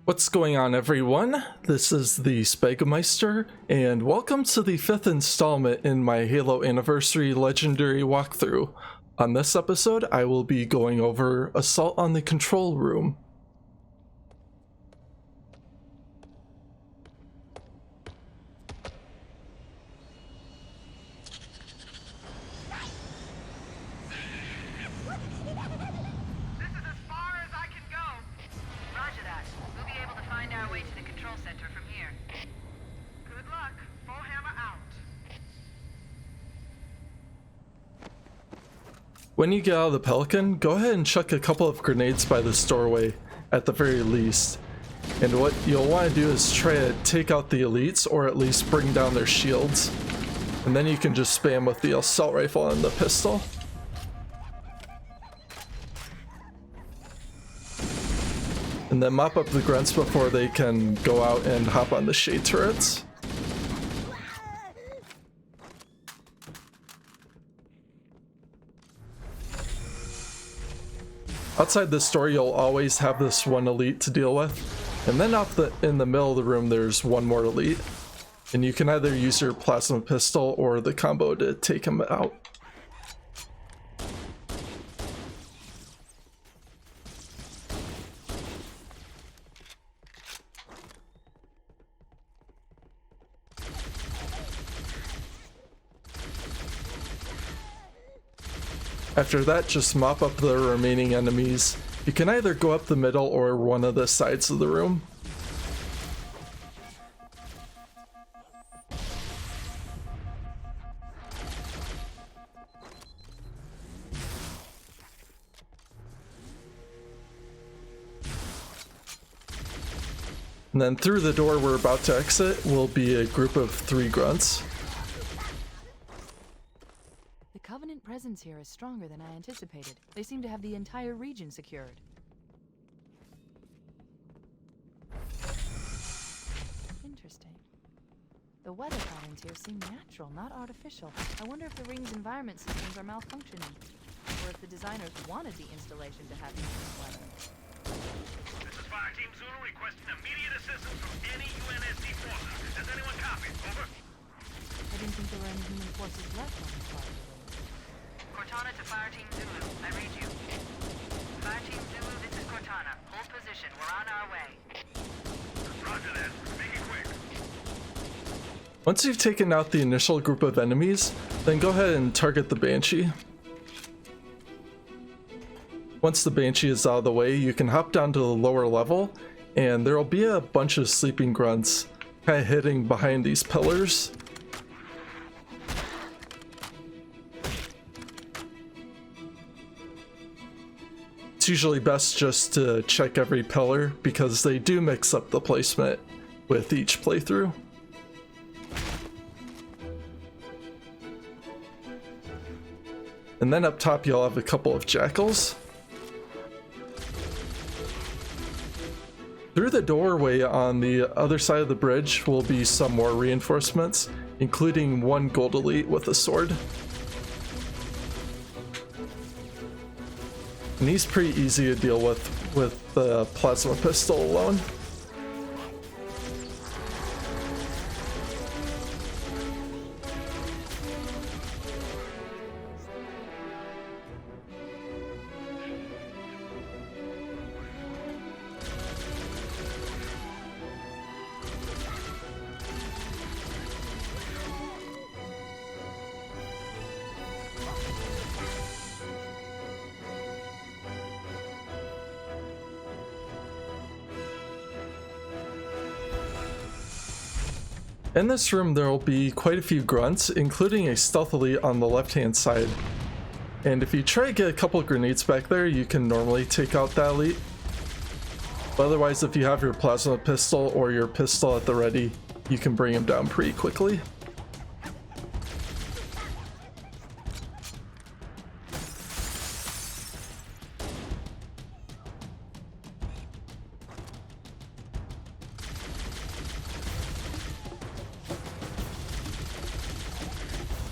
What's going on, everyone? This is the Spegemeister, and welcome to the 5th installment in my Halo Anniversary Legendary walkthrough. On this episode, I will be going over Assault on the Control Room. When you get out of the Pelican, go ahead and chuck a couple of grenades by this doorway, at the very least. And what you'll want to do is try to take out the elites, or at least bring down their shields. And then you can just spam with the assault rifle and the pistol. And then mop up the grunts before they can go out and hop on the shade turrets. Outside this door, you'll always have this one elite to deal with, and then in the middle of the room there's one more elite, and you can either use your plasma pistol or the combo to take him out. After that, just mop up the remaining enemies. You can either go up the middle or one of the sides of the room. And then through the door we're about to exit will be a group of 3 grunts. Covenant presence here is stronger than I anticipated. They seem to have the entire region secured. Interesting. The weather patterns here seem natural, not artificial. I wonder if the ring's environment systems are malfunctioning, or if the designers wanted the installation to have this weather. This is Fire Team Zulu requesting immediate assistance from any UNSC forces. Has anyone copied? Over. I didn't think there were any human forces left on this planet. Cortana to Fire Team Zulu. I read you. Fire Team Zulu, this is Cortana. Hold position. We're on our way. Roger that. Make it quick. Once you've taken out the initial group of enemies, then go ahead and target the Banshee. Once the Banshee is out of the way, you can hop down to the lower level, and there will be a bunch of sleeping grunts kind of hiding behind these pillars. It's usually best just to check every pillar because they do mix up the placement with each playthrough. And then up top you'll have a couple of jackals. Through the doorway on the other side of the bridge will be some more reinforcements, including one gold elite with a sword. And he's pretty easy to deal with the plasma pistol alone. In this room there will be quite a few grunts, including a stealth elite on the left hand side. And if you try to get a couple of grenades back there, you can normally take out that elite. But otherwise, if you have your plasma pistol or your pistol at the ready, you can bring him down pretty quickly.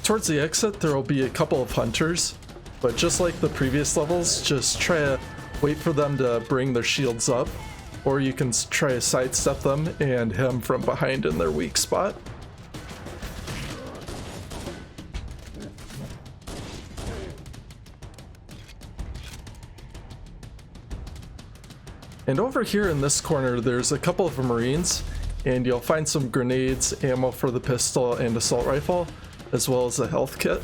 Towards the exit, there will be a couple of hunters, but just like the previous levels, just try to wait for them to bring their shields up, or you can try to sidestep them and hit them from behind in their weak spot. And over here in this corner, there's a couple of Marines, and you'll find some grenades, ammo for the pistol and assault rifle, as well as a health kit.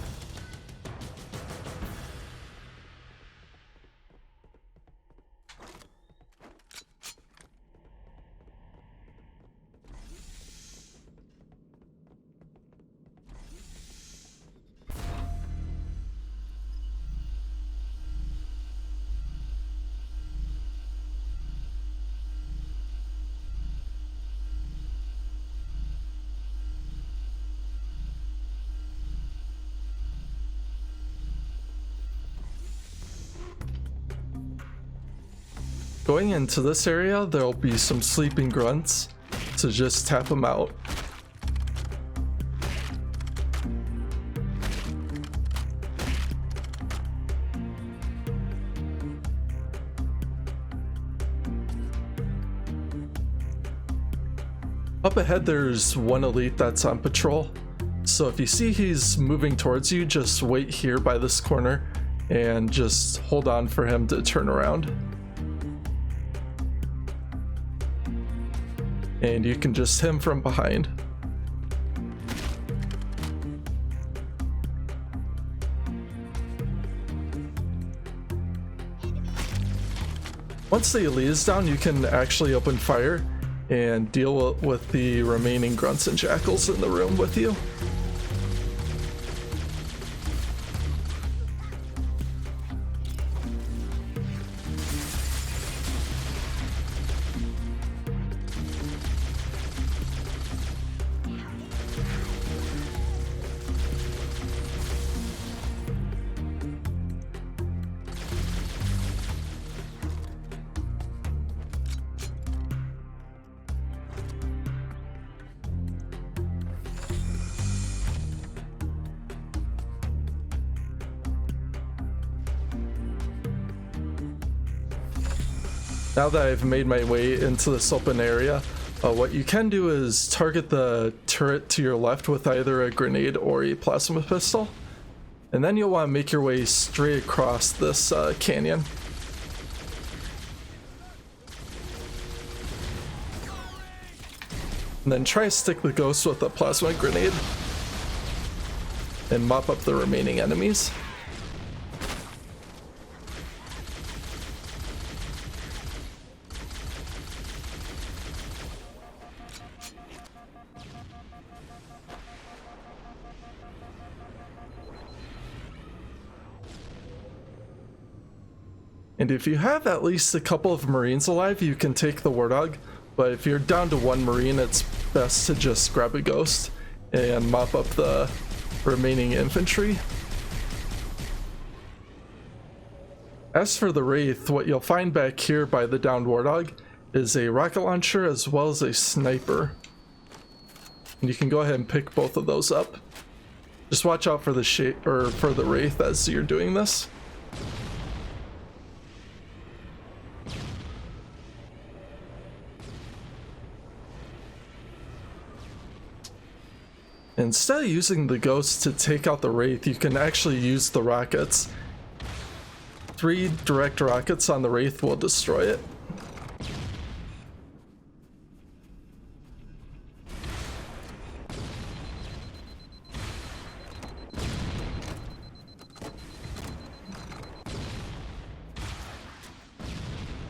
Going into this area, there'll be some sleeping grunts, so just tap them out. Up ahead, there's one elite that's on patrol, so if you see he's moving towards you, just wait here by this corner and just hold on for him to turn around. And you can just hit him from behind. Once the elite is down, you can actually open fire and deal with the remaining grunts and jackals in the room with you. Now that I've made my way into this open area, what you can do is target the turret to your left with either a grenade or a plasma pistol. And then you'll want to make your way straight across this canyon. And then try to stick the ghost with a plasma grenade and mop up the remaining enemies. And if you have at least a couple of Marines alive, you can take the Warthog, but if you're down to one Marine, it's best to just grab a ghost and mop up the remaining infantry. As for the Wraith, what you'll find back here by the downed Warthog is a rocket launcher as well as a sniper. And you can go ahead and pick both of those up. Just watch out for the Wraith as you're doing this. Instead of using the ghost to take out the Wraith, you can actually use the rockets. 3 direct rockets on the Wraith will destroy it.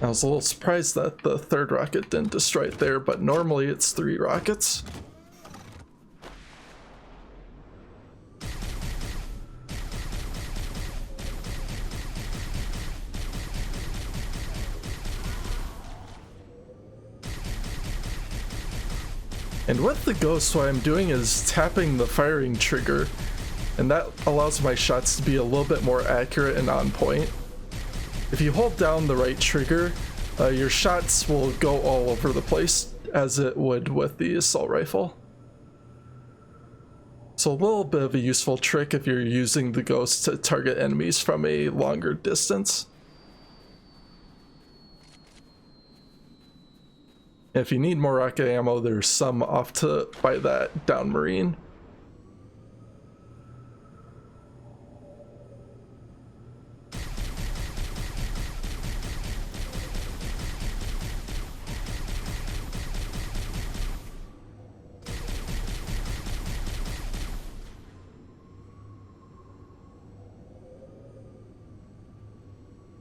I was a little surprised that the 3rd rocket didn't destroy it there, but normally it's 3 rockets. And with the ghost, what I'm doing is tapping the firing trigger, and that allows my shots to be a little bit more accurate and on point. If you hold down the right trigger, your shots will go all over the place, as it would with the assault rifle. So a little bit of a useful trick if you're using the ghost to target enemies from a longer distance. If you need more rocket ammo, there's some off to by that down Marine.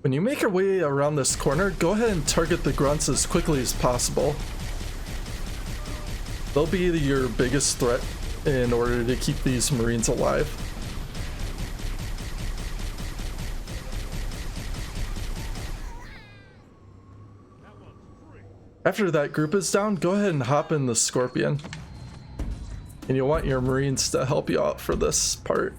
When you make your way around this corner, go ahead and target the grunts as quickly as possible. They'll be your biggest threat in order to keep these Marines alive. After that group is down, go ahead and hop in the Scorpion. And you'll want your Marines to help you out for this part.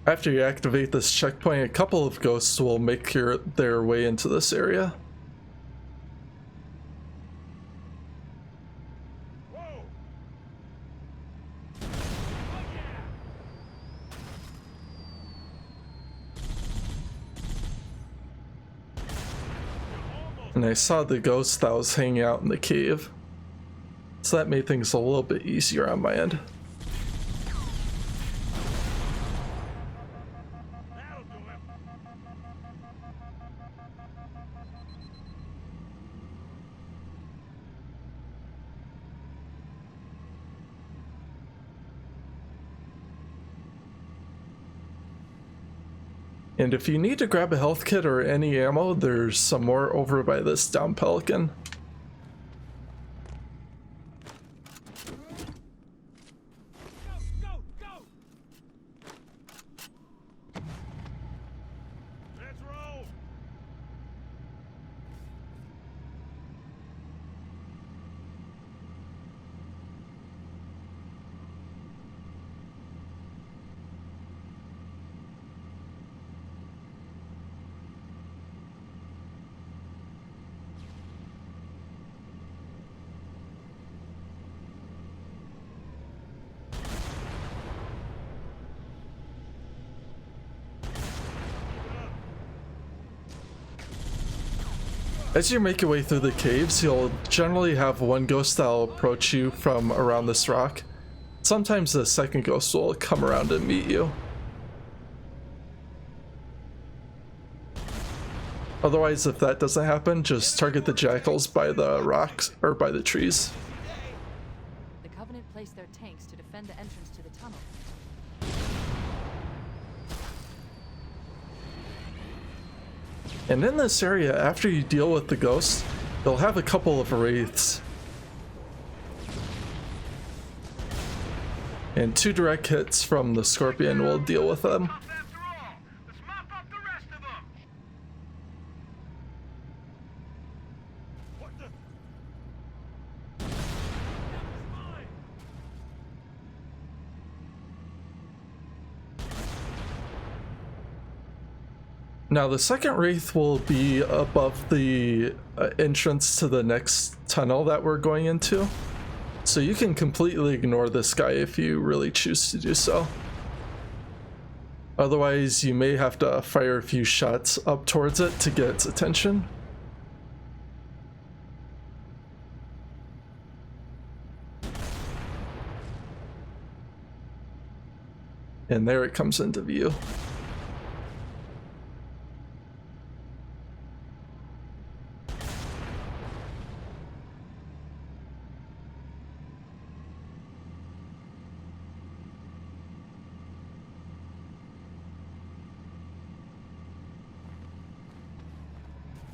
After you activate this checkpoint, a couple of ghosts will make their way into this area. And I saw the ghost that was hanging out in the cave, so that made things a little bit easier on my end. And if you need to grab a health kit or any ammo, there's some more over by this down Pelican. As you make your way through the caves, you'll generally have one ghost that'll approach you from around this rock. Sometimes the second ghost will come around and meet you. Otherwise, if that doesn't happen, just target the jackals by the rocks or by the trees. The Covenant placed their tanks to defend the entrance to the tunnel. And in this area, after you deal with the ghosts, you'll have a couple of wraiths. And 2 direct hits from the Scorpion will deal with them. After all, let's mop up the rest of them. What the? Now the second wraith will be above the entrance to the next tunnel that we're going into. So you can completely ignore this guy if you really choose to do so. Otherwise, you may have to fire a few shots up towards it to get its attention. And there it comes into view.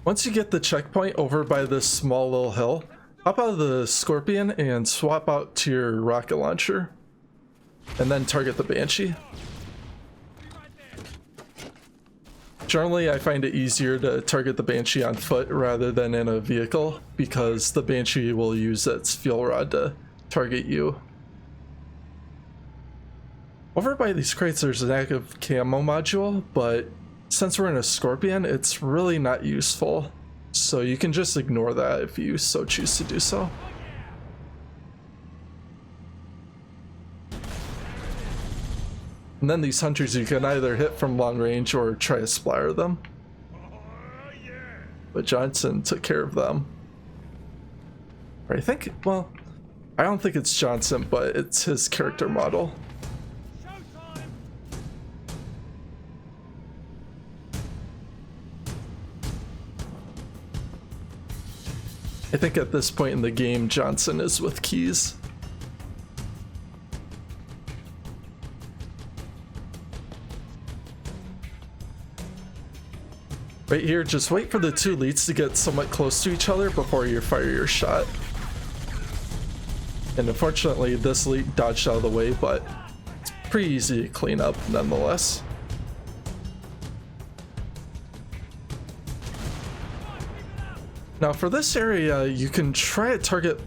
Once you get the checkpoint over by this small little hill, hop out of the Scorpion and swap out to your rocket launcher, and then target the Banshee. Generally, I find it easier to target the Banshee on foot rather than in a vehicle, because the Banshee will use its fuel rod to target you. Over by these crates there's an active camo module, but since we're in a Scorpion, it's really not useful. So you can just ignore that if you so choose to do so. And then these hunters you can either hit from long range or try to splatter them. But Johnson took care of them. Or I think, well, I don't think it's Johnson, but it's his character model. I think at this point in the game, Johnson is with Keys. Right here, just wait for the two elites to get somewhat close to each other before you fire your shot. And unfortunately, this elite dodged out of the way, but it's pretty easy to clean up nonetheless. Now for this area, you can try to target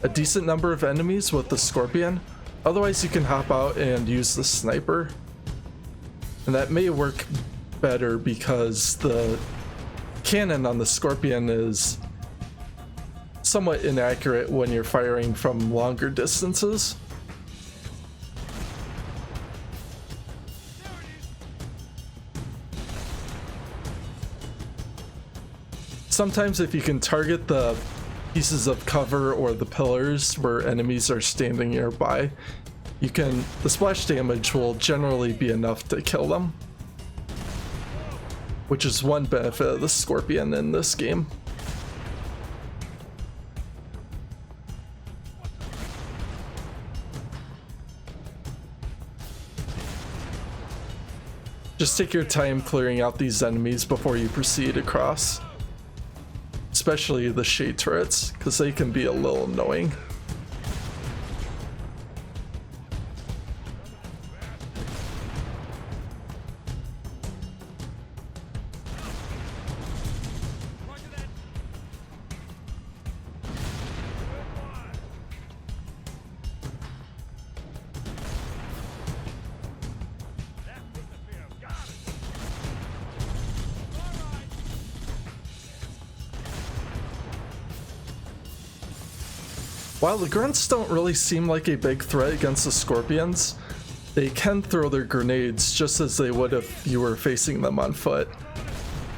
a decent number of enemies with the Scorpion. Otherwise, you can hop out and use the sniper. And that may work better because the cannon on the Scorpion is somewhat inaccurate when you're firing from longer distances. Sometimes if you can target the pieces of cover or the pillars where enemies are standing nearby, the splash damage will generally be enough to kill them. Which is one benefit of the Scorpion in this game. Just take your time clearing out these enemies before you proceed across. Especially the shade turrets, because they can be a little annoying. While the grunts don't really seem like a big threat against the Scorpions, they can throw their grenades just as they would if you were facing them on foot.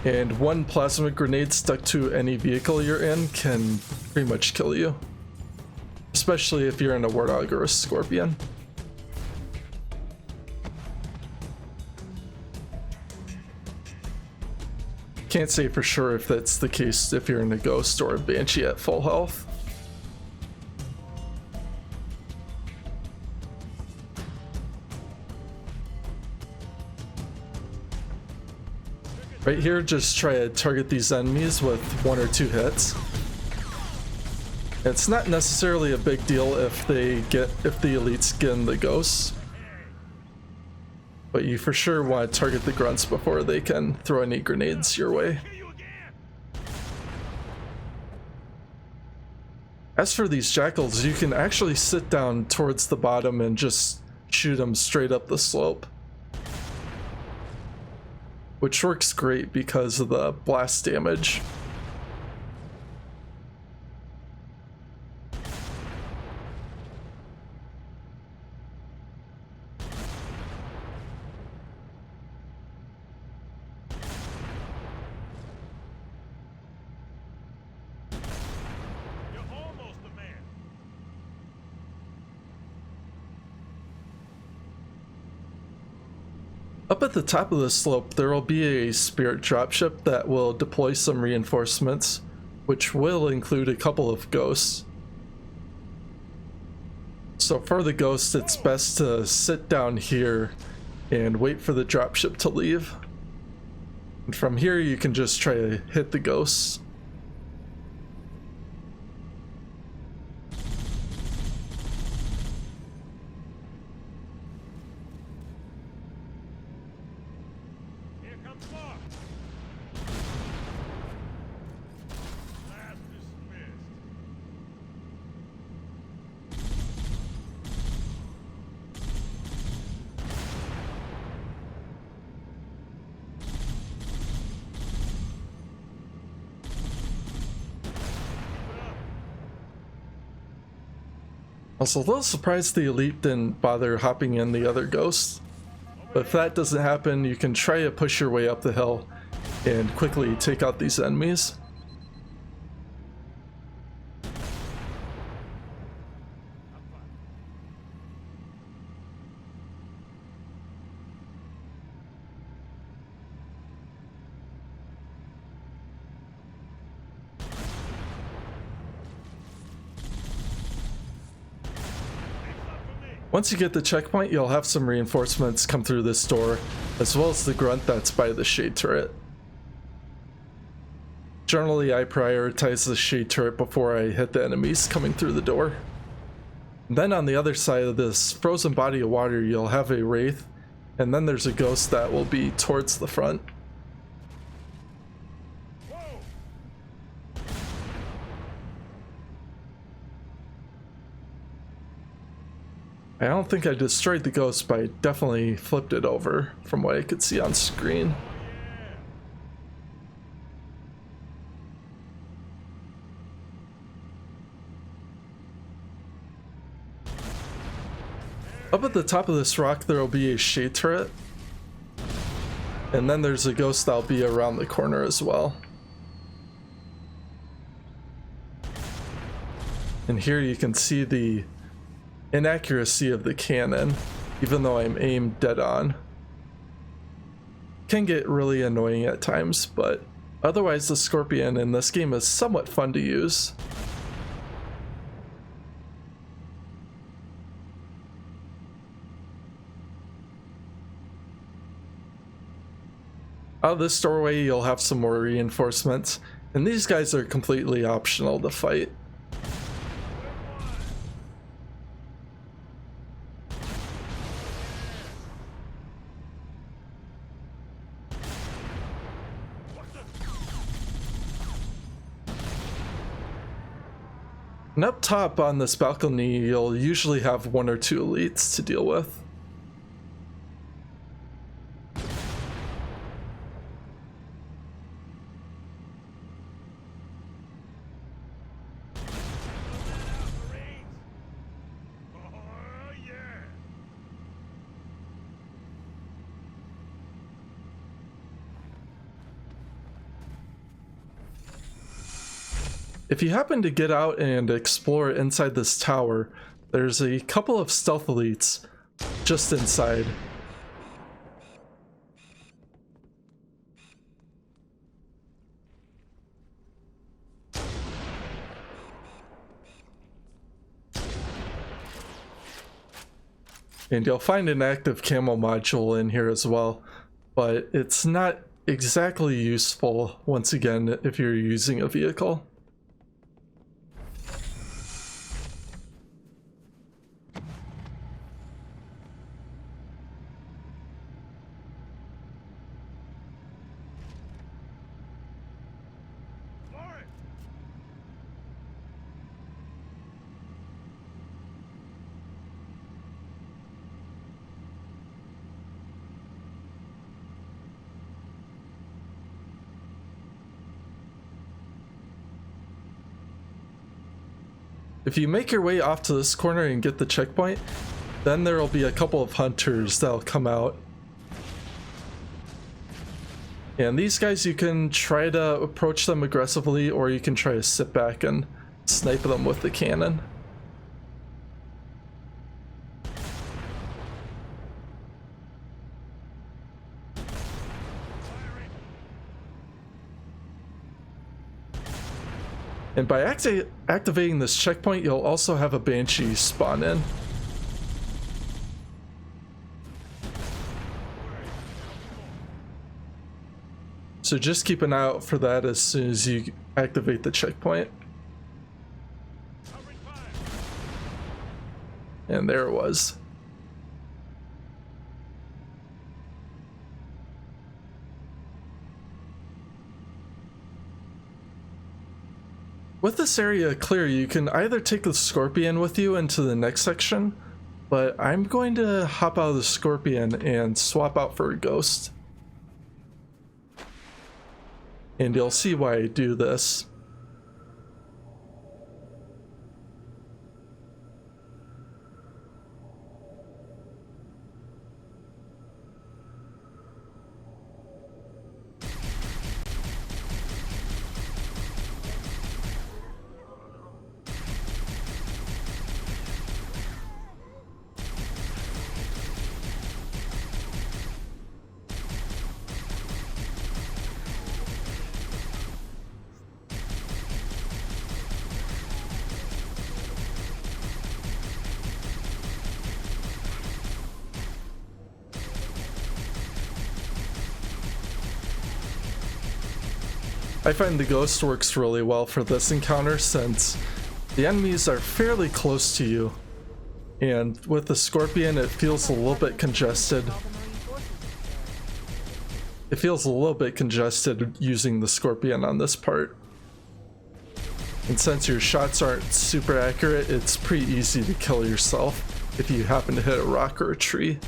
And one plasma grenade stuck to any vehicle you're in can pretty much kill you. Especially if you're in a Warthog or a Scorpion. Can't say for sure if that's the case if you're in a Ghost or a Banshee at full health. Right here, just try to target these enemies with 1 or 2 hits. It's not necessarily a big deal if the elites get in the ghosts, but you for sure want to target the grunts before they can throw any grenades your way. As for these jackals, you can actually sit down towards the bottom and just shoot them straight up the slope. Which works great because of the blast damage. You're almost a man. Up at the top of the slope, there will be a spirit dropship that will deploy some reinforcements, which will include a couple of ghosts. So for the ghosts, it's best to sit down here and wait for the dropship to leave. And from here, you can just try to hit the ghosts. I was a little surprised the elite didn't bother hopping in the other ghosts. But if that doesn't happen, you can try to push your way up the hill and quickly take out these enemies. Once you get the checkpoint, you'll have some reinforcements come through this door, as well as the grunt that's by the shade turret. Generally, I prioritize the shade turret before I hit the enemies coming through the door. Then on the other side of this frozen body of water, you'll have a wraith, and then there's a ghost that will be towards the front. I don't think I destroyed the ghost, but I definitely flipped it over from what I could see on screen. Up at the top of this rock, there will be a shade turret. And then there's a ghost that'll be around the corner as well. And here you can see the inaccuracy of the cannon, even though I'm aimed dead on. Can get really annoying at times, but otherwise the Scorpion in this game is somewhat fun to use. Out of this doorway you'll have some more reinforcements, and these guys are completely optional to fight. And up top on this balcony, you'll usually have one or two elites to deal with. If you happen to get out and explore inside this tower, there's a couple of stealth elites just inside. And you'll find an active camo module in here as well, but it's not exactly useful, once again, if you're using a vehicle. If you make your way off to this corner and get the checkpoint, then there will be a couple of hunters that'll come out. And these guys, you can try to approach them aggressively, or you can try to sit back and snipe them with the cannon. And by activating this checkpoint, you'll also have a Banshee spawn in. So just keep an eye out for that as soon as you activate the checkpoint. And there it was. With this area clear, you can either take the Scorpion with you into the next section, but I'm going to hop out of the Scorpion and swap out for a Ghost. And you'll see why I do this. I find the ghost works really well for this encounter since the enemies are fairly close to you, and with the scorpion it feels a little bit congested. All the Marine forces in this area. It feels a little bit congested using the scorpion on this part. And since your shots aren't super accurate, it's pretty easy to kill yourself if you happen to hit a rock or a tree.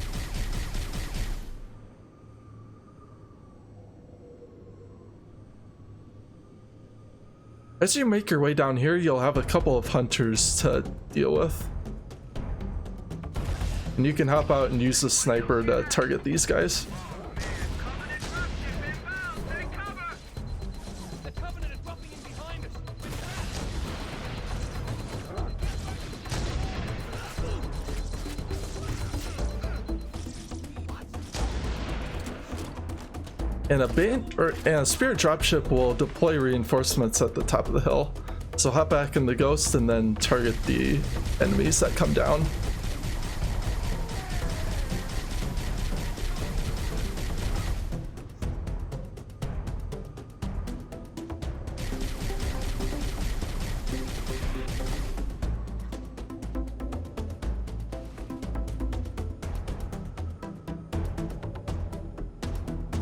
As you make your way down here, you'll have a couple of hunters to deal with. And you can hop out and use the sniper to target these guys. Covenant dropship inbound! Take cover! The Covenant is dropping in behind us. And a spirit dropship will deploy reinforcements at the top of the hill. So hop back in the ghost and then target the enemies that come down.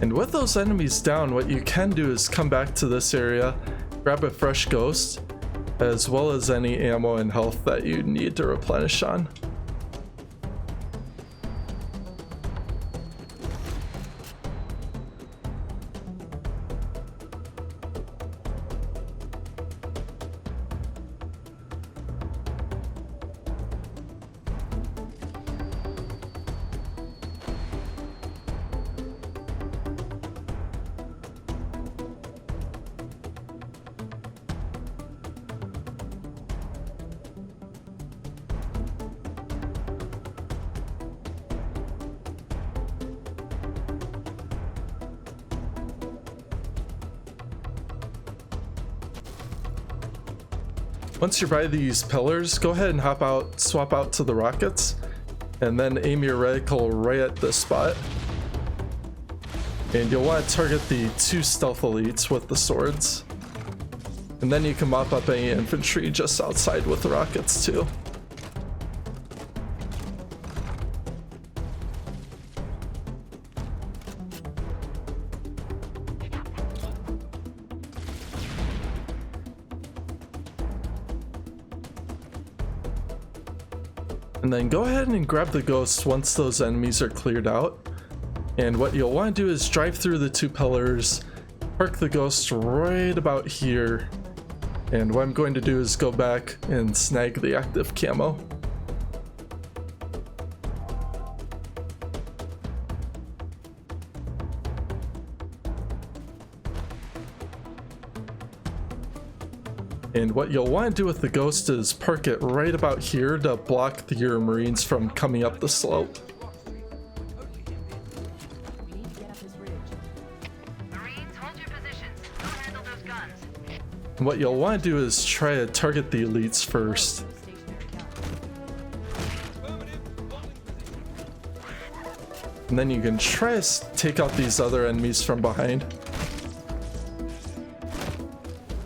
And with those enemies down, what you can do is come back to this area, grab a fresh ghost, as well as any ammo and health that you need to replenish on. Once you're by these pillars, go ahead and swap out to the rockets, and then aim your reticle right at this spot. And you'll want to target the 2 stealth elites with the swords. And then you can mop up any infantry just outside with the rockets too. And then go ahead and grab the ghosts once those enemies are cleared out. And what you'll want to do is drive through the 2 pillars, park the ghost right about here. And what I'm going to do is go back and snag the active camo. And what you'll want to do with the ghost is park it right about here to block your marines from coming up the slope. We need to get up this ridge. Marines, hold your positions. Go handle those guns. And what you'll want to do is try to target the elites first. Stationary gun. And then you can try to take out these other enemies from behind.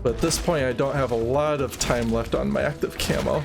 But at this point, I don't have a lot of time left on my active camo.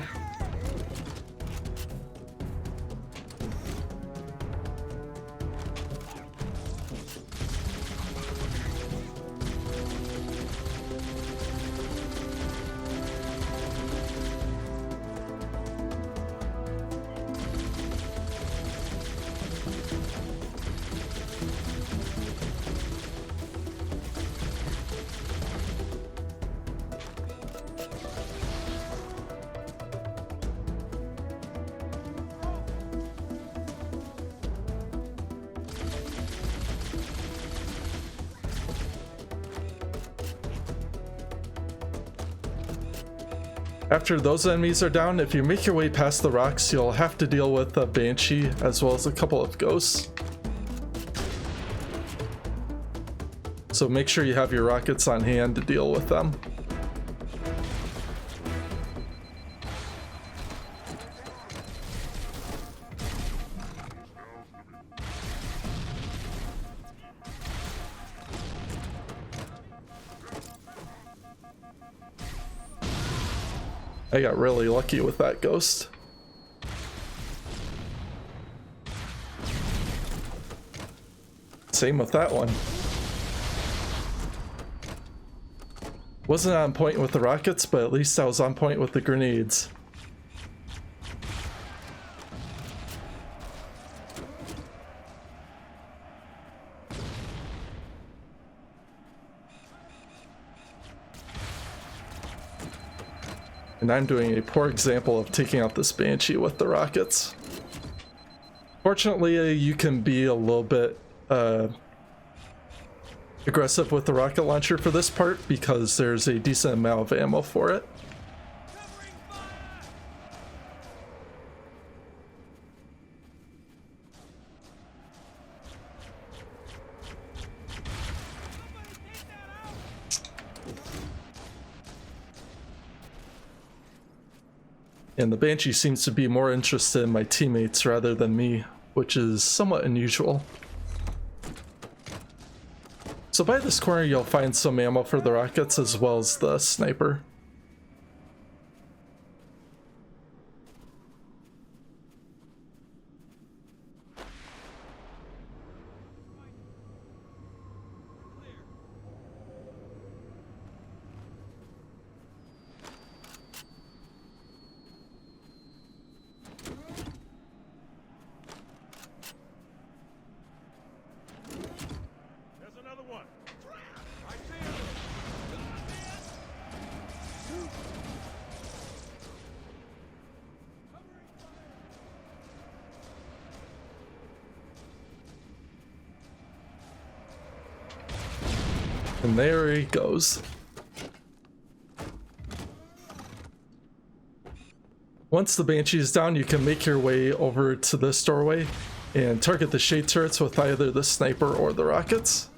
After those enemies are down, if you make your way past the rocks, you'll have to deal with a banshee as well as a couple of ghosts. So make sure you have your rockets on hand to deal with them. I got really lucky with that ghost. Same with that one. Wasn't on point with the rockets, but at least I was on point with the grenades. And I'm doing a poor example of taking out this Banshee with the rockets. Fortunately, you can be a little bit aggressive with the rocket launcher for this part because there's a decent amount of ammo for it. And the Banshee seems to be more interested in my teammates rather than me, which is somewhat unusual. So by this corner you'll find some ammo for the rockets as well as the sniper. And there he goes. Once the Banshee is down, you can make your way over to this doorway and target the shade turrets with either the sniper or the rockets.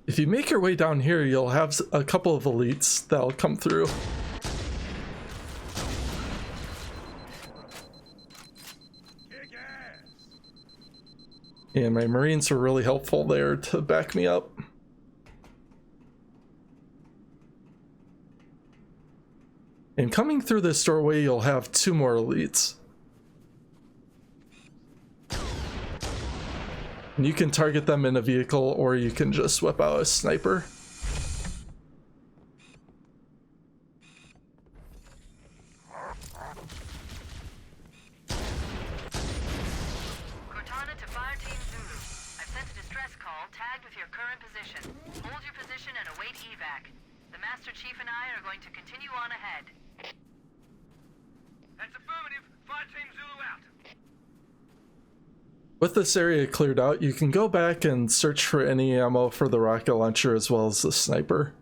If you make your way down here, you'll have a couple of elites that'll come through. And my Marines were really helpful there to back me up. And coming through this doorway, you'll have two more elites. And you can target them in a vehicle, or you can just whip out a sniper. Cortana to Fire Team Zulu. I've sent a distress call tagged with your current position. Hold your position and await evac. The Master Chief and I are going to continue on ahead. That's affirmative. Fire Team Zulu out. With this area cleared out, you can go back and search for any ammo for the rocket launcher as well as the sniper.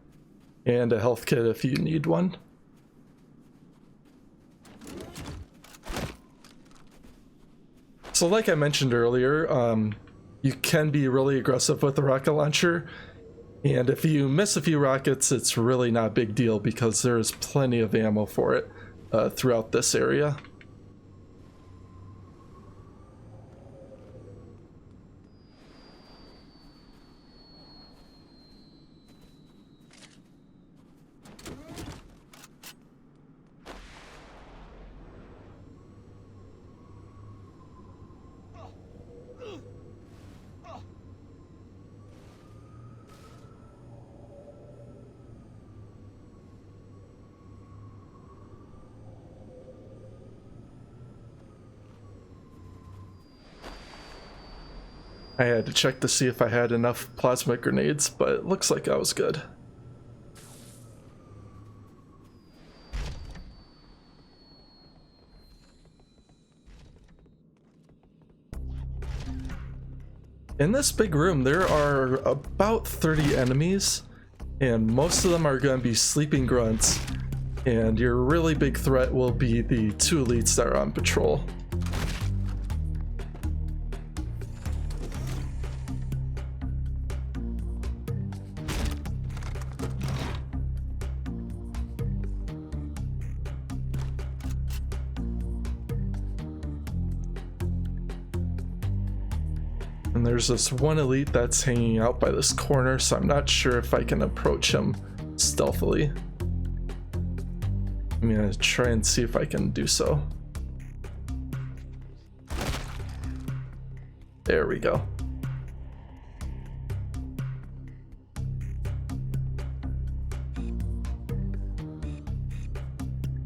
And a health kit if you need one. So like I mentioned earlier, you can be really aggressive with the rocket launcher. And if you miss a few rockets, it's really not a big deal because there's plenty of ammo for it throughout this area. I had to check to see if I had enough plasma grenades, but it looks like I was good. In this big room, there are about 30 enemies, and most of them are going to be sleeping grunts, and your really big threat will be the two elites that are on patrol. And there's this one elite that's hanging out by this corner, so I'm not sure if I can approach him stealthily. I'm gonna try and see if I can do so. There we go.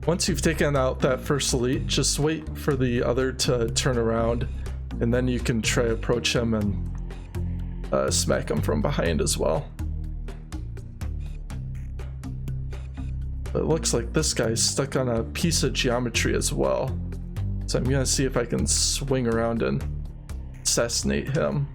Once you've taken out that first elite, just wait for the other to turn around, and then you can try to approach him and smack him from behind as well. But it looks like this guy's stuck on a piece of geometry as well. So I'm gonna see if I can swing around and assassinate him.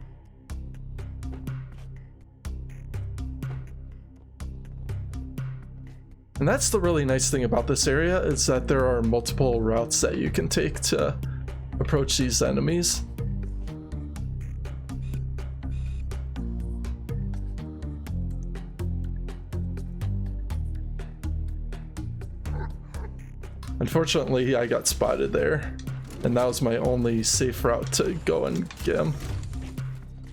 And that's the really nice thing about this area, is that there are multiple routes that you can take to approach these enemies. Unfortunately, I got spotted there, and that was my only safe route to go and get him.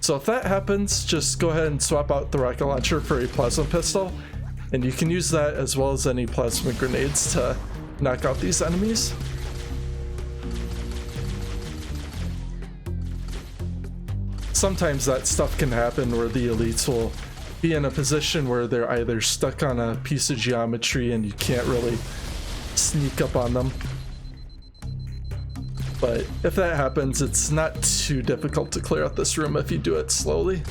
So if that happens, just go ahead and swap out the rocket launcher for a plasma pistol, and you can use that as well as any plasma grenades to knock out these enemies. Sometimes that stuff can happen where the elites will be in a position where they're either stuck on a piece of geometry and you can't really sneak up on them. But if that happens, it's not too difficult to clear out this room if you do it slowly.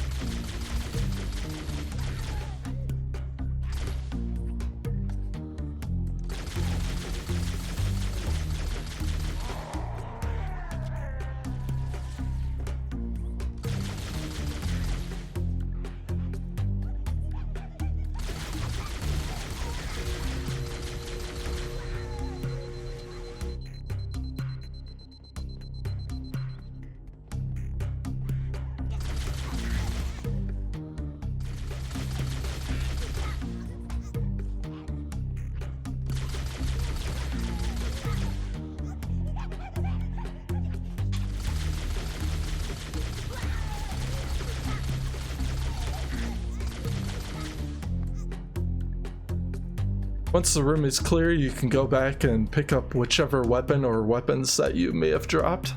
Once the room is clear, you can go back and pick up whichever weapon or weapons that you may have dropped.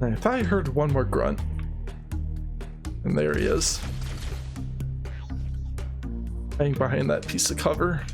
I thought I heard one more grunt. And there he is. Hanging behind that piece of cover.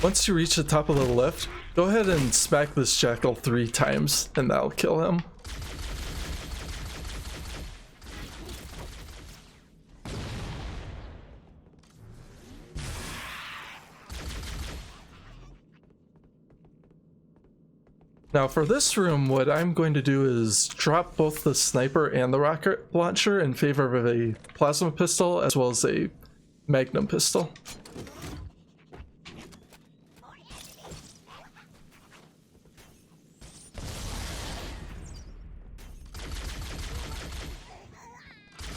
Once you reach the top of the lift, go ahead and smack this jackal 3 times, and that'll kill him. Now for this room, what I'm going to do is drop both the sniper and the rocket launcher in favor of a plasma pistol as well as a magnum pistol.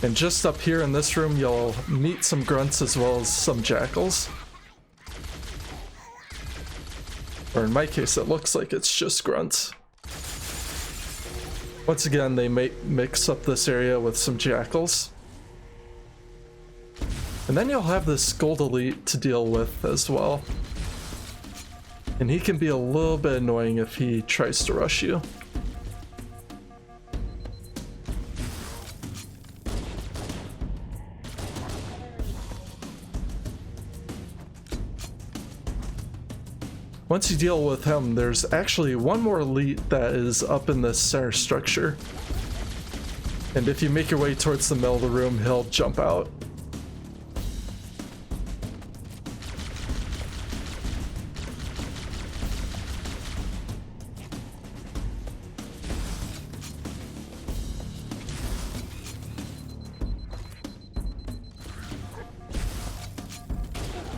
And just up here in this room, you'll meet some grunts as well as some jackals. Or in my case, it looks like it's just grunts. Once again, they may mix up this area with some jackals. And then you'll have this gold elite to deal with as well. And he can be a little bit annoying if he tries to rush you. Once you deal with him, there's actually one more elite that is up in this center structure. And if you make your way towards the middle of the room, he'll jump out.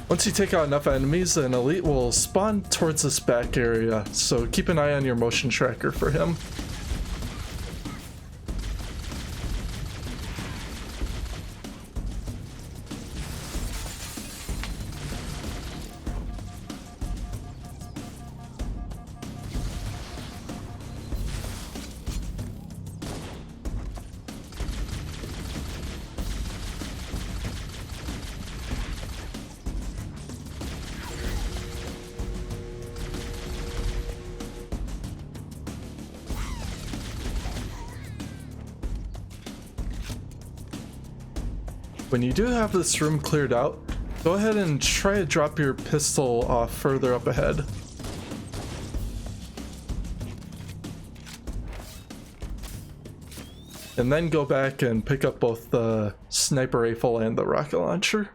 Once you take out enough enemies, an elite will spawn towards this back area, so keep an eye on your motion tracker for him. When you do have this room cleared out, go ahead and try to drop your pistol off further up ahead. And then go back and pick up both the sniper rifle and the rocket launcher.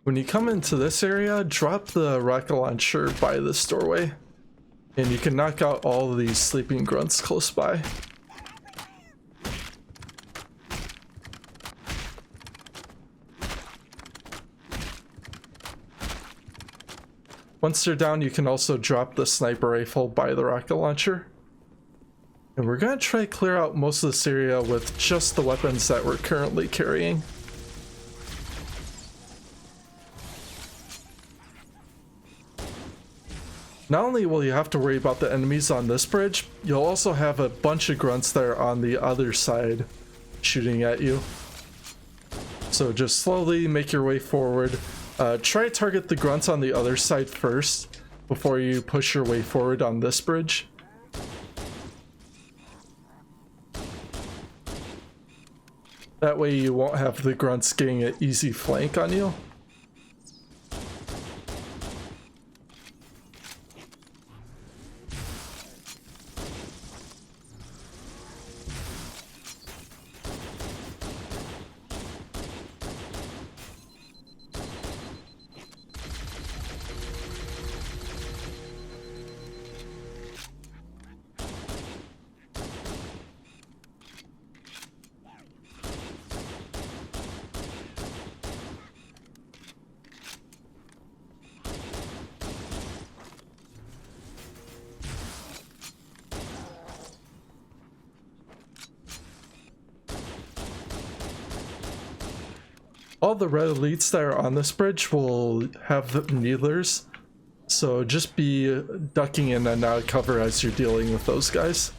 When you come into this area, drop the rocket launcher by this doorway, and you can knock out all of these sleeping grunts close by. Once they're down, you can also drop the sniper rifle by the rocket launcher. And we're gonna try to clear out most of this area with just the weapons that we're currently carrying. Not only will you have to worry about the enemies on this bridge, you'll also have a bunch of grunts that are on the other side shooting at you. So just slowly make your way forward. Try to target the grunts on the other side first before you push your way forward on this bridge. That way you won't have the grunts getting an easy flank on you. All the red elites that are on this bridge will have needlers, so just be ducking in and out of cover as you're dealing with those guys.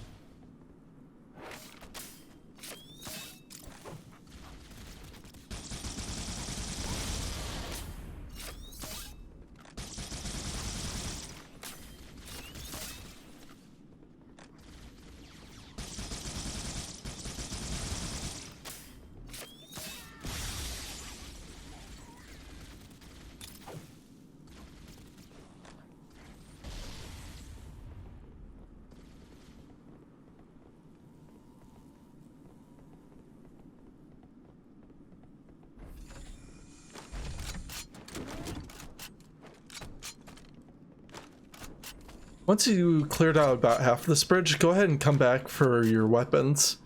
Once you cleared out about half this bridge, go ahead and come back for your weapons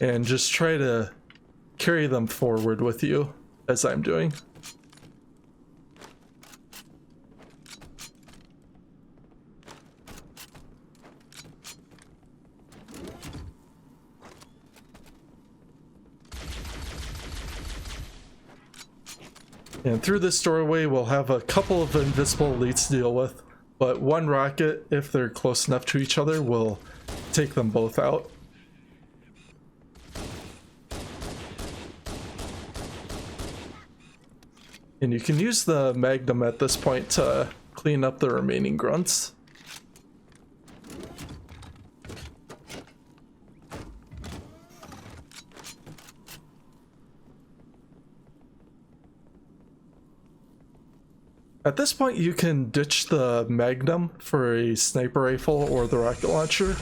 and just try to carry them forward with you, as I'm doing. And through this doorway, we'll have a couple of invisible elites to deal with, but one rocket, if they're close enough to each other, will take them both out. And you can use the Magnum at this point to clean up the remaining grunts. At this point, you can ditch the Magnum for a sniper rifle or the rocket launcher.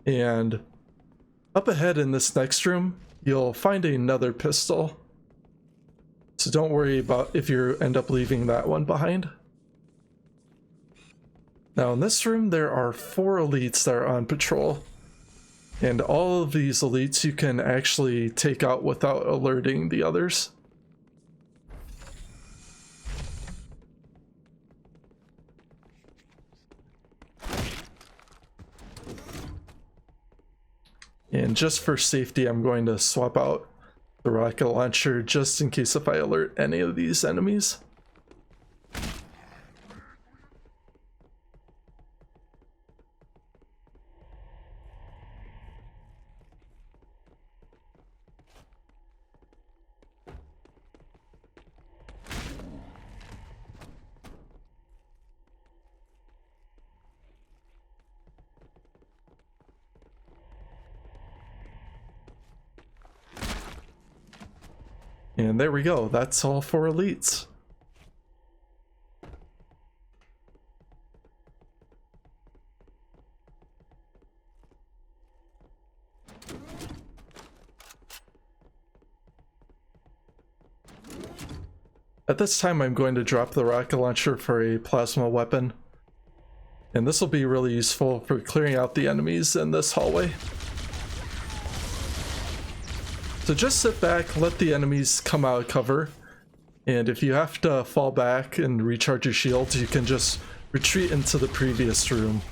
And up ahead in this next room, you'll find another pistol. So don't worry about if you end up leaving that one behind. Now in this room, there are 4 elites that are on patrol. And all of these elites you can actually take out without alerting the others. And just for safety, I'm going to swap out the rocket launcher just in case if I alert any of these enemies. And there we go, that's all 4 elites. At this time, I'm going to drop the rocket launcher for a plasma weapon. And this will be really useful for clearing out the enemies in this hallway. So just sit back, let the enemies come out of cover, and if you have to fall back and recharge your shields, you can just retreat into the previous room.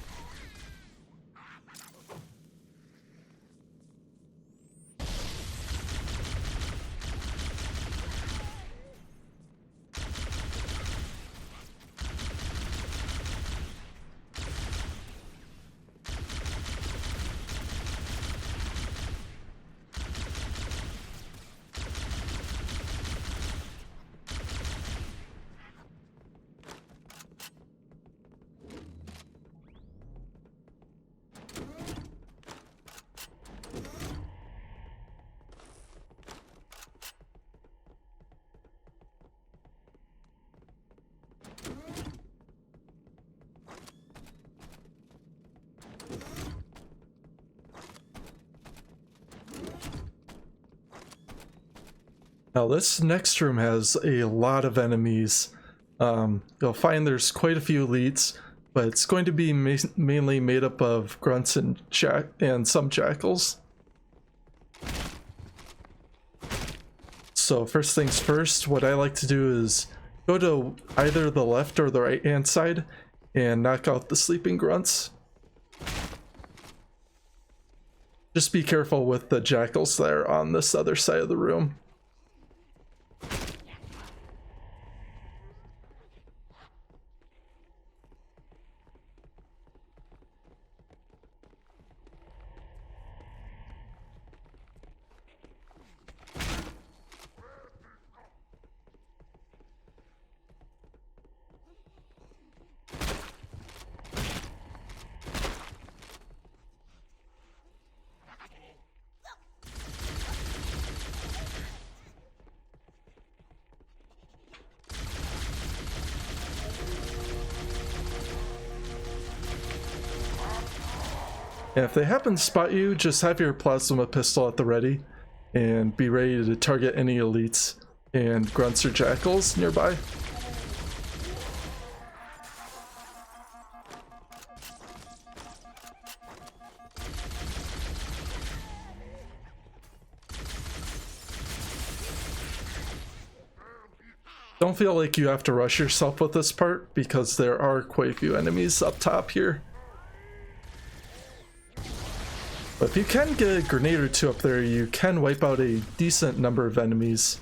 Now this next room has a lot of enemies. You'll find there's quite a few elites, but it's going to be mainly made up of grunts and some jackals. So first things first, what I like to do is go to either the left or the right hand side and knock out the sleeping grunts. Just be careful with the jackals that are on this other side of the room. And if they happen to spot you, just have your plasma pistol at the ready and be ready to target any elites and grunts or jackals nearby. Don't feel like you have to rush yourself with this part because there are quite a few enemies up top here. But if you can get a grenade or two up there, you can wipe out a decent number of enemies.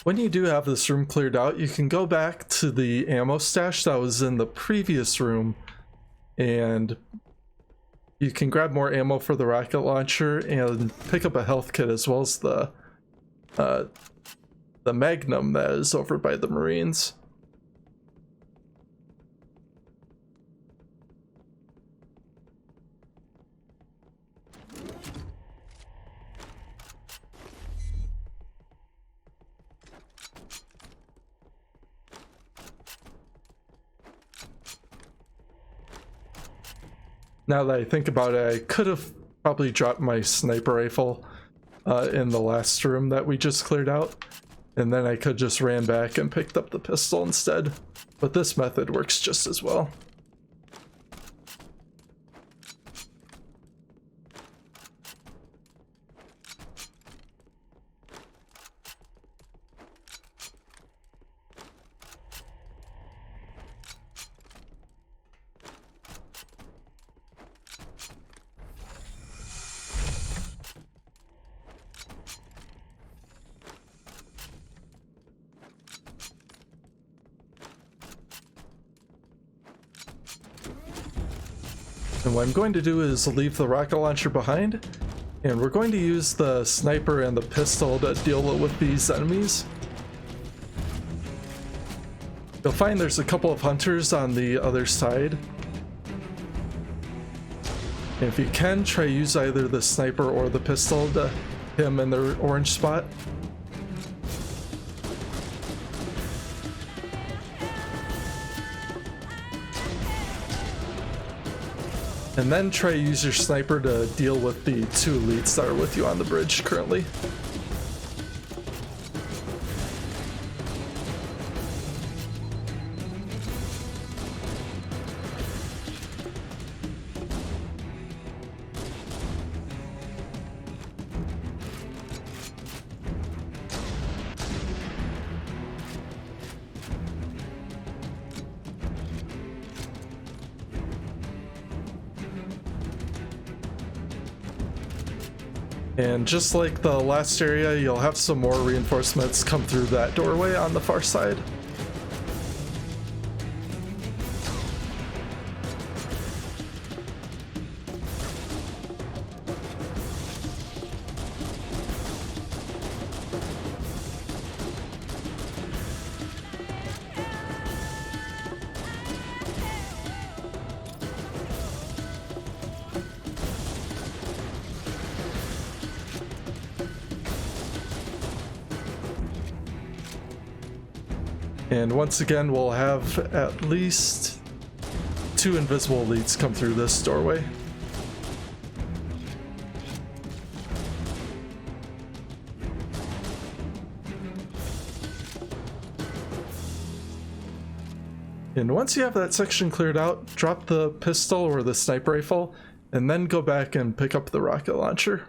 When you do have this room cleared out, you can go back to the ammo stash that was in the previous room, and you can grab more ammo for the rocket launcher and pick up a health kit as well as the Magnum that is over by the Marines. Now that I think about it, I could have probably dropped my sniper rifle in the last room that we just cleared out, and then I could just ran back and picked up the pistol instead. But this method works just as well. And what I'm going to do is leave the rocket launcher behind, and we're going to use the sniper and the pistol to deal with these enemies. You'll find there's a couple of hunters on the other side. And if you can, try use either the sniper or the pistol to hit them in their orange spot. And then try to use your sniper to deal with the two elites that are with you on the bridge currently. And just like the last area, you'll have some more reinforcements come through that doorway on the far side. And once again, we'll have at least 2 invisible elites come through this doorway. And once you have that section cleared out, drop the pistol or the sniper rifle, and then go back and pick up the rocket launcher.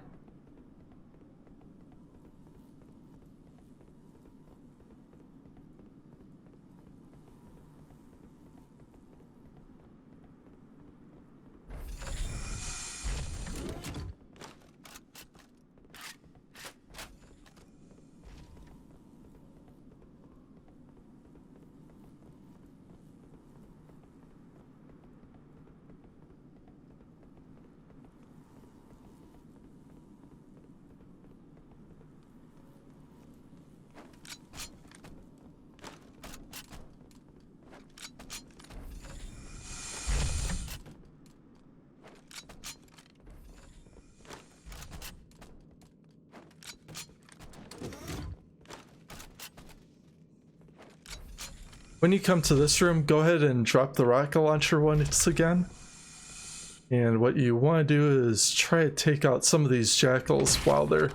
When you come to this room, go ahead and drop the rocket launcher once again. And what you want to do is try to take out some of these jackals while they're,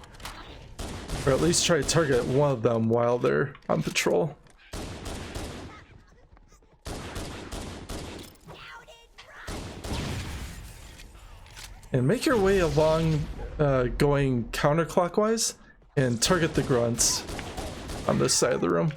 or at least try to target one of them while they're on patrol. And make your way along, going counterclockwise, and target the grunts on this side of the room.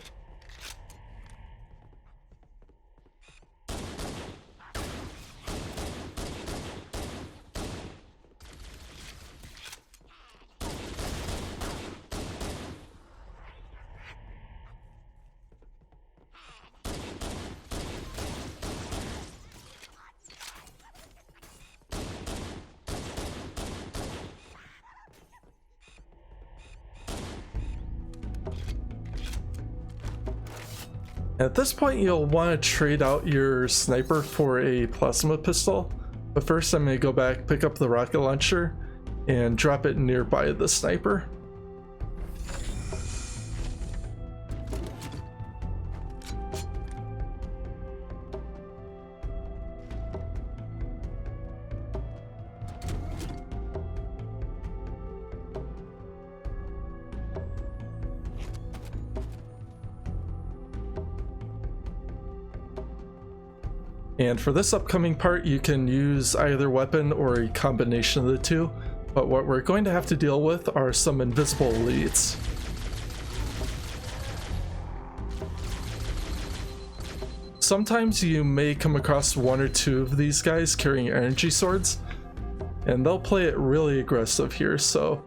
At this point, you'll want to trade out your sniper for a plasma pistol, but first I'm going to go back, pick up the rocket launcher, and drop it nearby the sniper. And for this upcoming part, you can use either weapon or a combination of the two, but what we're going to have to deal with are some invisible elites. Sometimes you may come across one or two of these guys carrying energy swords, and they'll play it really aggressive here, so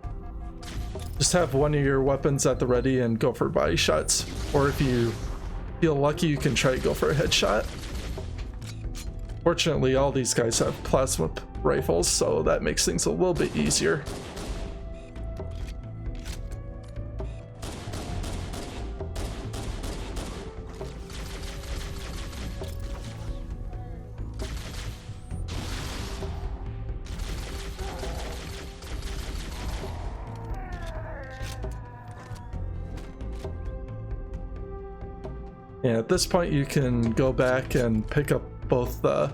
just have one of your weapons at the ready and go for body shots, or if you feel lucky, you can try to go for a headshot. Fortunately, all these guys have plasma rifles, so that makes things a little bit easier. And at this point, you can go back and pick up both the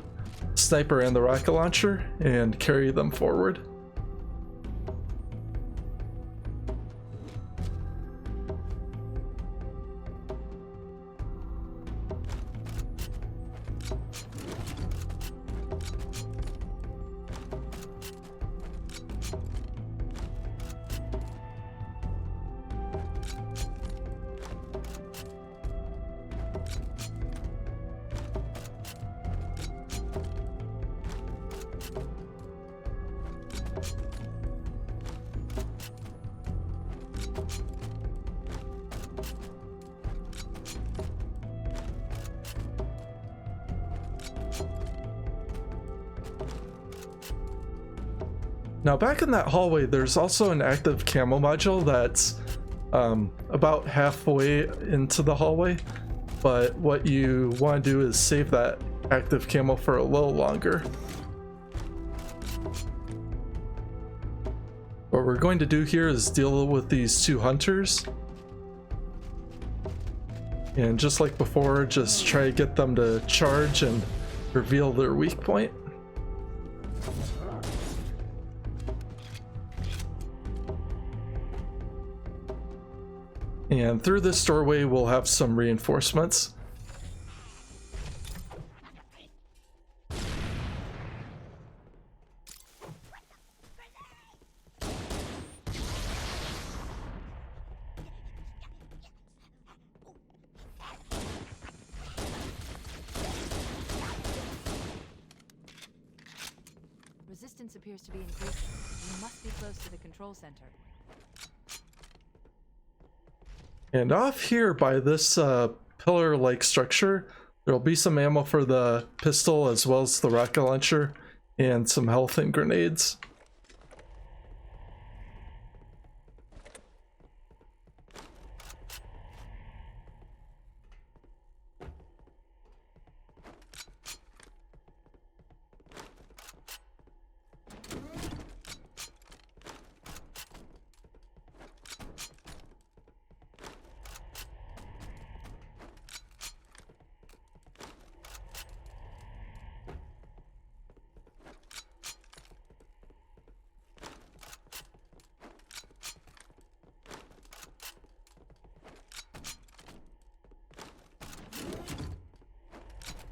sniper and the rocket launcher and carry them forward. Now back in that hallway, there's also an active camo module that's about halfway into the hallway, but what you want to do is save that active camo for a little longer. What we're going to do here is deal with these two hunters, and just like before, just try to get them to charge and reveal their weak point. And through this doorway, we'll have some reinforcements. Resistance appears to be increasing. We must be close to the control center. And off here by this pillar-like structure, there'll be some ammo for the pistol as well as the rocket launcher and some health and grenades.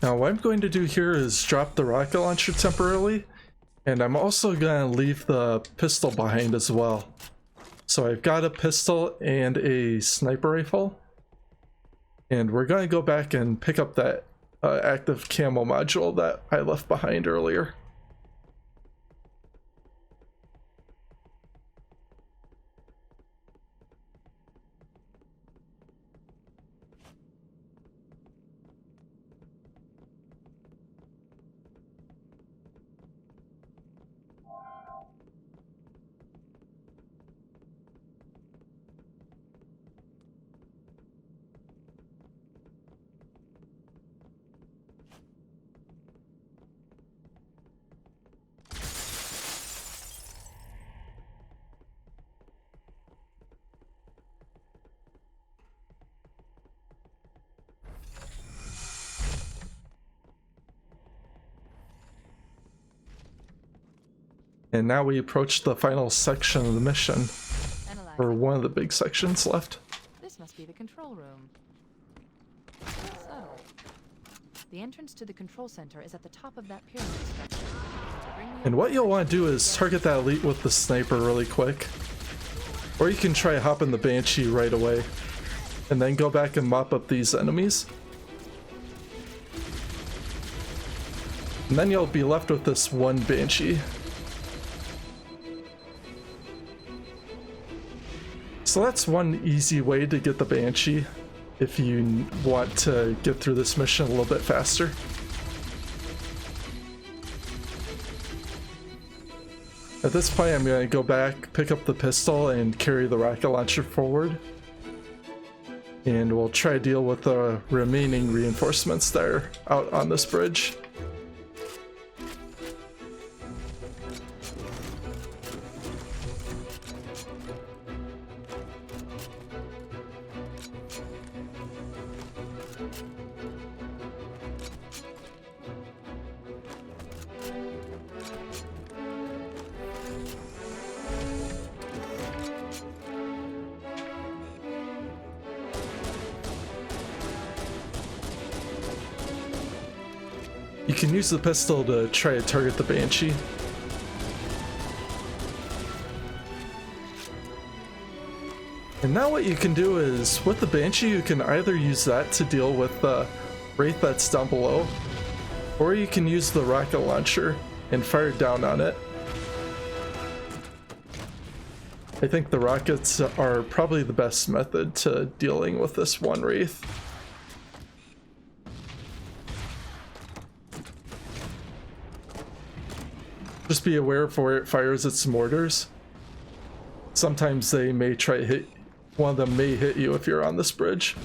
Now what I'm going to do here is drop the rocket launcher temporarily, and I'm also going to leave the pistol behind as well. So I've got a pistol and a sniper rifle, and we're going to go back and pick up that active camo module that I left behind earlier. And now we approach the final section of the mission, or one of the big sections left. This must be the control room. So, the entrance to the control center is at the top of that pyramid structure. And what you'll want to do is target that elite with the sniper really quick. Or you can try hopping the Banshee right away, and then go back and mop up these enemies. And then you'll be left with this one Banshee. So that's one easy way to get the Banshee if you want to get through this mission a little bit faster. At this point I'm going to go back, pick up the pistol, and carry the rocket launcher forward. And we'll try to deal with the remaining reinforcements that are out on this bridge. You can use the pistol to try to target the Banshee. And now what you can do is, with the Banshee, you can either use that to deal with the Wraith that's down below, or you can use the rocket launcher and fire down on it. I think the rockets are probably the best method to dealing with this one Wraith. Just be aware of where it fires its mortars. Sometimes they may try to hit, one of them may hit you if you're on this bridge.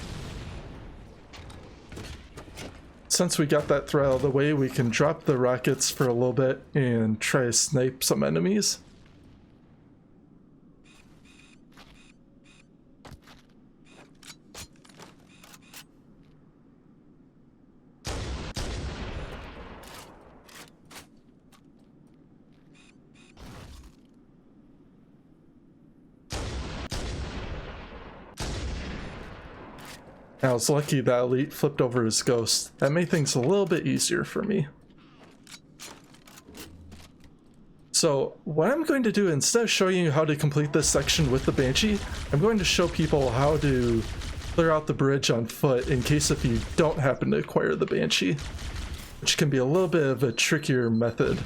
Since we got that threat out of the way, we can drop the rockets for a little bit and try to snipe some enemies. I was lucky that elite flipped over his ghost. That made things a little bit easier for me. So what I'm going to do, instead of showing you how to complete this section with the Banshee, I'm going to show people how to clear out the bridge on foot in case if you don't happen to acquire the Banshee, which can be a little bit of a trickier method.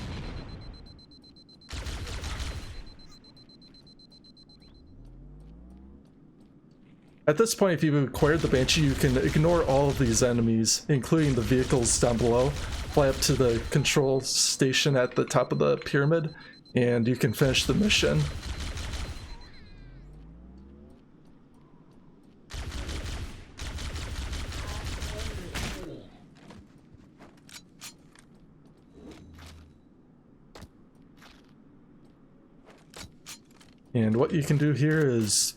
At this point, if you've acquired the Banshee, you can ignore all of these enemies, including the vehicles down below, fly up to the control station at the top of the pyramid, and you can finish the mission. And what you can do here is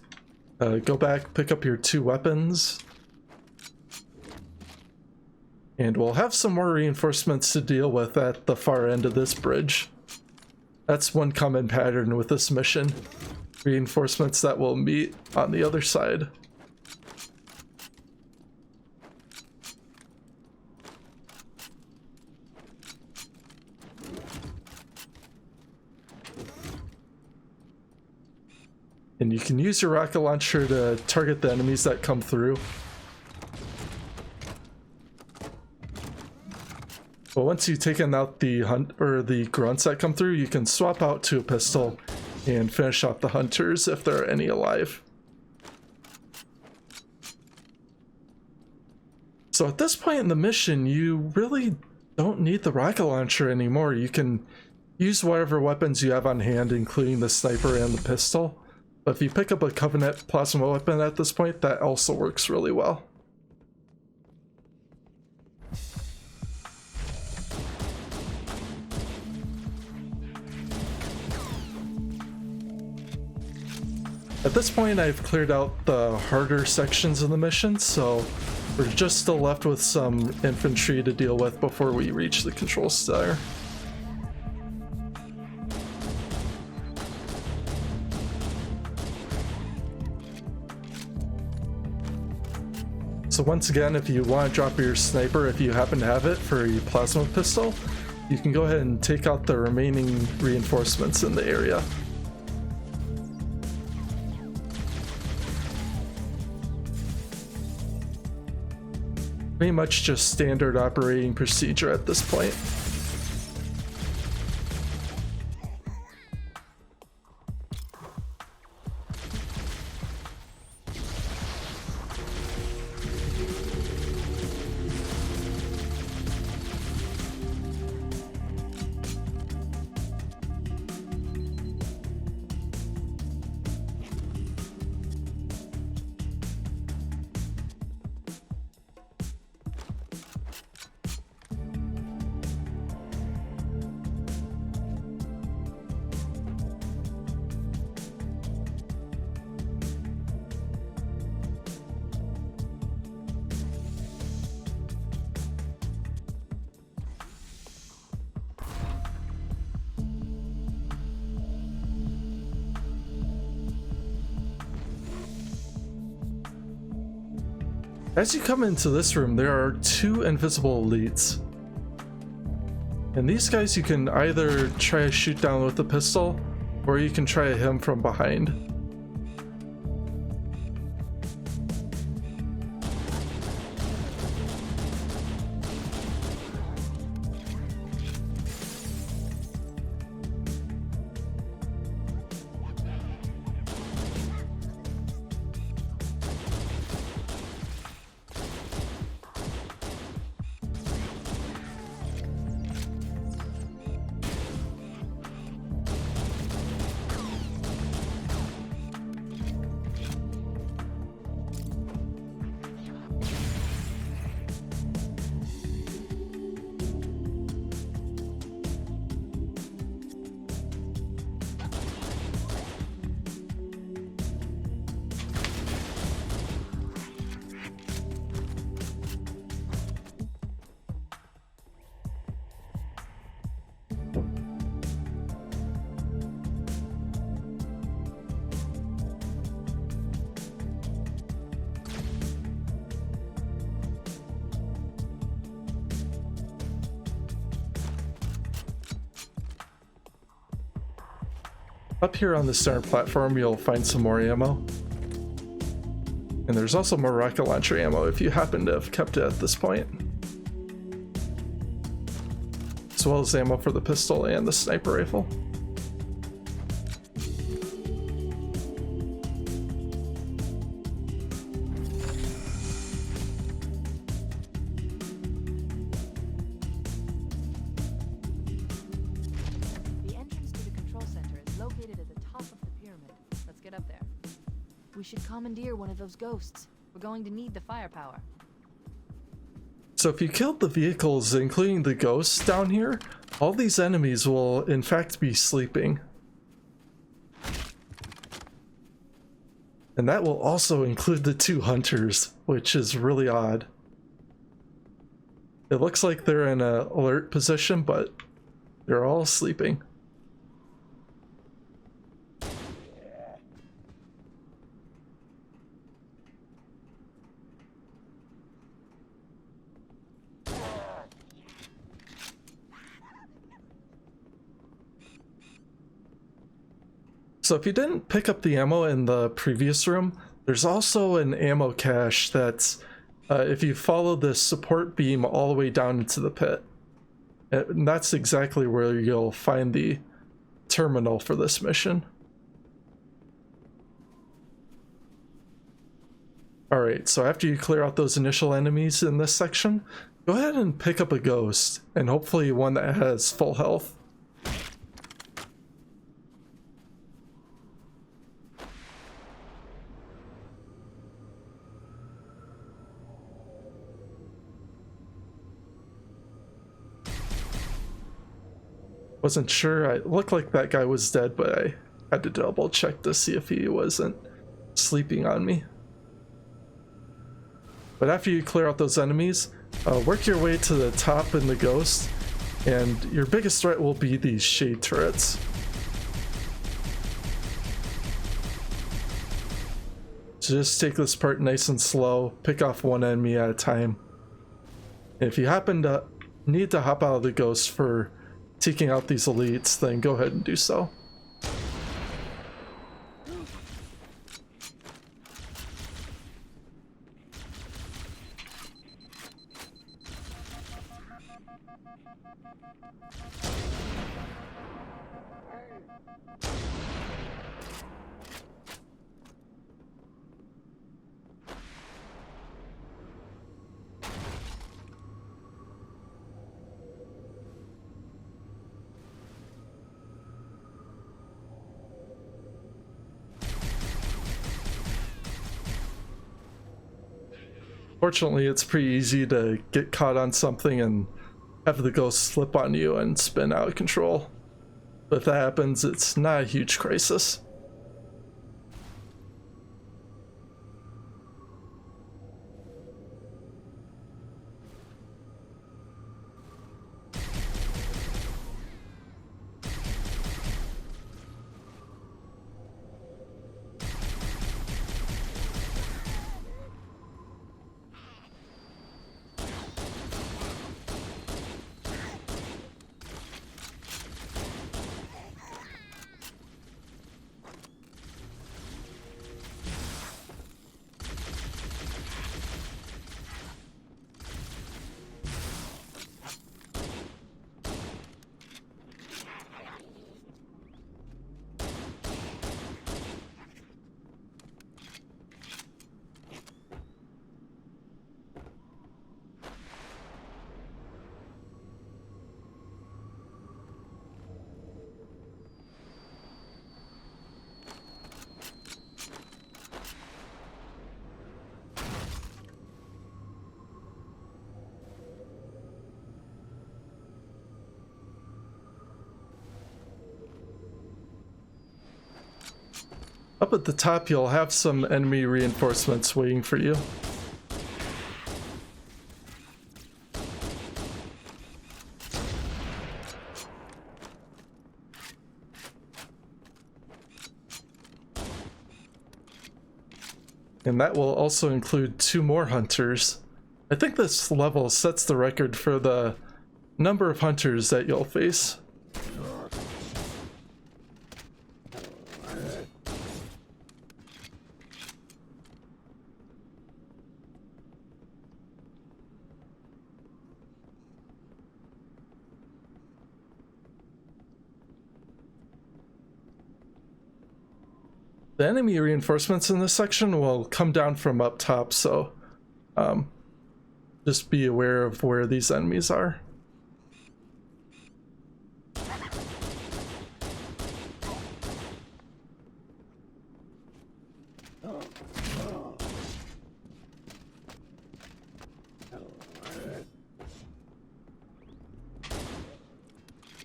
go back, pick up your 2 weapons, and we'll have some more reinforcements to deal with at the far end of this bridge. That's one common pattern with this mission. Reinforcements that will meet on the other side. And you can use your rocket launcher to target the enemies that come through. But once you've taken out the the grunts that come through, you can swap out to a pistol and finish off the hunters if there are any alive. So at this point in the mission, you really don't need the rocket launcher anymore. You can use whatever weapons you have on hand, including the sniper and the pistol. But if you pick up a Covenant plasma weapon at this point, that also works really well. At this point, I've cleared out the harder sections of the mission, so we're just still left with some infantry to deal with before we reach the control center. So once again, if you want to drop your sniper, if you happen to have it, for your plasma pistol, you can go ahead and take out the remaining reinforcements in the area. Pretty much just standard operating procedure at this point. As you come into this room, there are two invisible elites. And these guys you can either try to shoot down with a pistol, or you can try to hit them from behind. Up here on the center platform, you'll find some more ammo. And there's also more rocket launcher ammo if you happen to have kept it at this point. As well as ammo for the pistol and the sniper rifle. The entrance to the control center is located at the top of the pyramid. Let's get up there. We should commandeer one of those ghosts. We're going to need the firepower. So if you killed the vehicles, including the ghosts down here, all these enemies will in fact be sleeping. And that will also include the two hunters, which is really odd. It looks like they're in an alert position, but they're all sleeping. So if you didn't pick up the ammo in the previous room, there's also an ammo cache that's if you follow this support beam all the way down into the pit. And that's exactly where you'll find the terminal for this mission. Alright, so after you clear out those initial enemies in this section, go ahead and pick up a ghost, and hopefully one that has full health. Wasn't sure, it looked like that guy was dead, but I had to double check to see if he wasn't sleeping on me. But after you clear out those enemies, work your way to the top in the ghost, and your biggest threat will be these shade turrets. So just take this part nice and slow, pick off one enemy at a time. And if you happen to need to hop out of the ghost for taking out these elites, then go ahead and do so. Fortunately, it's pretty easy to get caught on something and have the ghost slip on you and spin out of control. But if that happens, it's not a huge crisis. Up at the top, you'll have some enemy reinforcements waiting for you. And that will also include 2 more hunters. I think this level sets the record for the number of hunters that you'll face. The enemy reinforcements in this section will come down from up top, so just be aware of where these enemies are.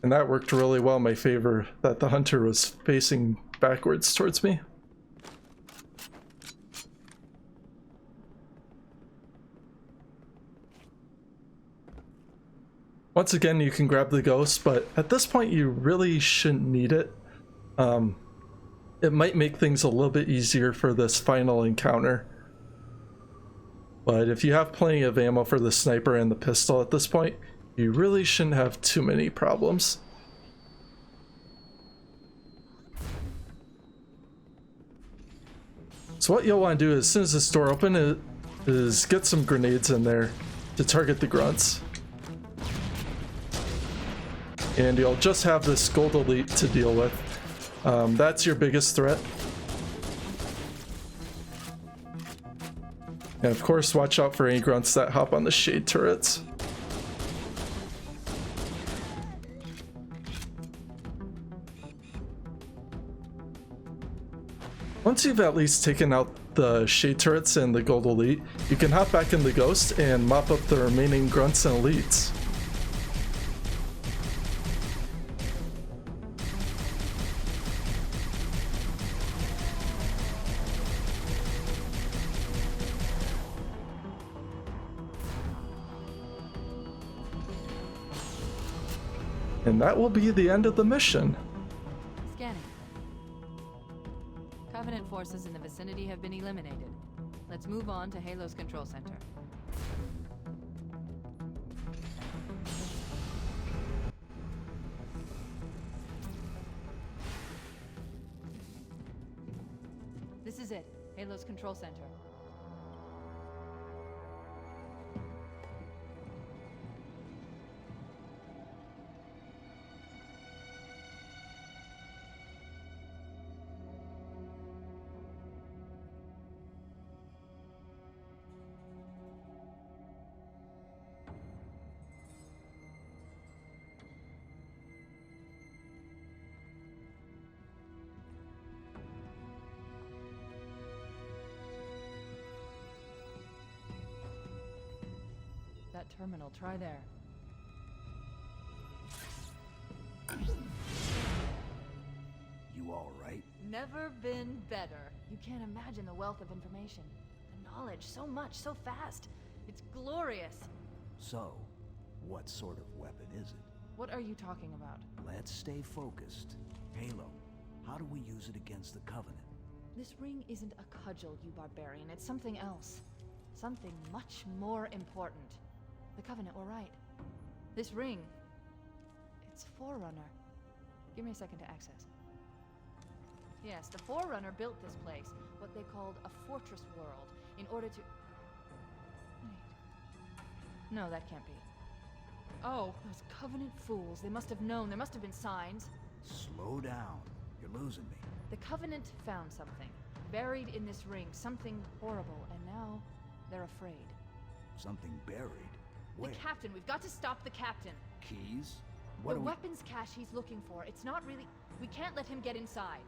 And that worked really well in my favor, that the hunter was facing backwards towards me. Once again, you can grab the ghost, but at this point you really shouldn't need it. It might make things a little bit easier for this final encounter. But if you have plenty of ammo for the sniper and the pistol at this point, you really shouldn't have too many problems. So what you'll want to do as soon as this door opens is get some grenades in there to target the grunts. And you'll just have this gold elite to deal with. That's your biggest threat. And of course, watch out for any grunts that hop on the shade turrets. Once you've at least taken out the shade turrets and the gold elite, you can hop back in the ghost and mop up the remaining grunts and elites. And that will be the end of the mission. Scanning. Covenant forces in the vicinity have been eliminated. Let's move on to Halo's control center. This is it. Halo's control center. That terminal, try there. You all right? Never been better. You can't imagine the wealth of information. The knowledge, so much, so fast. It's glorious. So, what sort of weapon is it? What are you talking about? Let's stay focused. Halo, how do we use it against the Covenant? This ring isn't a cudgel, you barbarian. It's something else. Something much more important. The Covenant were right. This ring, it's Forerunner. Give me a second to access. Yes, the Forerunner built this place, what they called a fortress world, in order to... Wait. No, that can't be. Oh, those Covenant fools. They must have known. There must have been signs. Slow down. You're losing me. The Covenant found something, buried in this ring, something horrible, and now they're afraid. Something buried? Where? The captain. We've got to stop the captain. Keys? The weapons cache he's looking for. It's not really... We can't let him get inside.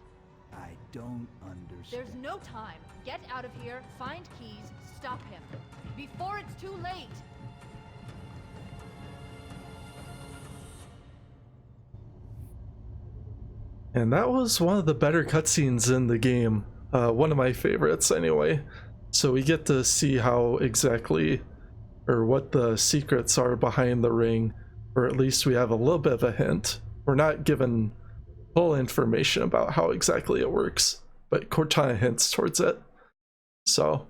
I don't understand. There's no time. Get out of here, find keys, stop him. Before it's too late! And that was one of the better cutscenes in the game. One of my favorites anyway. So we get to see how exactly, or what the secrets are behind the ring, or at least we have a little bit of a hint. We're not given full information about how exactly it works, but Cortana hints towards it. So,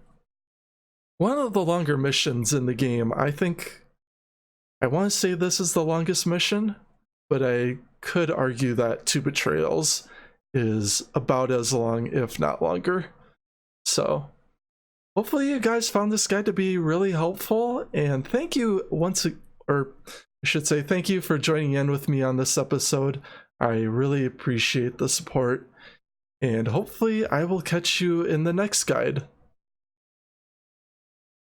one of the longer missions in the game. I think, I want to say this is the longest mission, but I could argue that Two Betrayals is about as long, if not longer. So, hopefully you guys found this guide to be really helpful, and thank you or I should say thank you for joining in with me on this episode. I really appreciate the support, and hopefully I will catch you in the next guide.